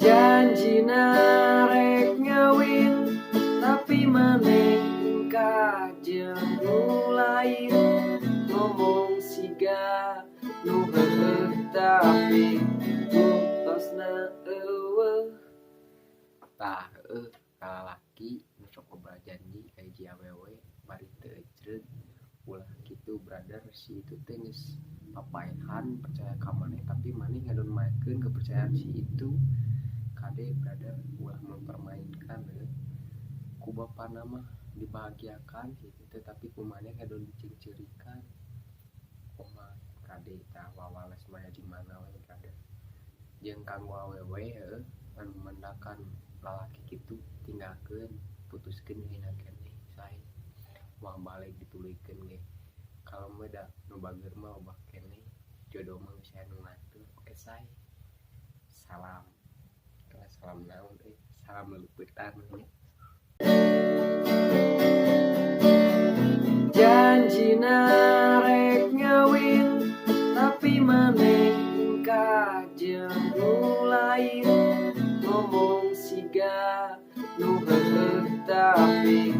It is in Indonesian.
Janjina rek ngawin tapi maneh kajeng lain ngomong siga nu heueuh tapi bukosna eueuh tah heueuh kalalaki nu sok loba janji ka hiji awewe bari teu ejreug ulah kitu brother si itu teh geus papaehan percaya ka maneh tapi maneh ngadon maekeun kepercayaan si itu kade brother ulah mempermainkan ku bapana mah dibahagiakan gitu tetapi ku maneh ngadon dicengcerikan kumaha kade tah wawales maya di mana we brother jeung kanggo awewe anu mendakan lalaki kitu tinggalkeun putuskeun hina keneh sae moal balik dituluykeun ge kalau mah da nu bageur mah loba keneh jodoh mah geus aya nu ngatur oke sae salam salam naon salam leupetan nya janjina rek ngawin tapi maneh kajeng lain ngomong siga nu heueuh tapi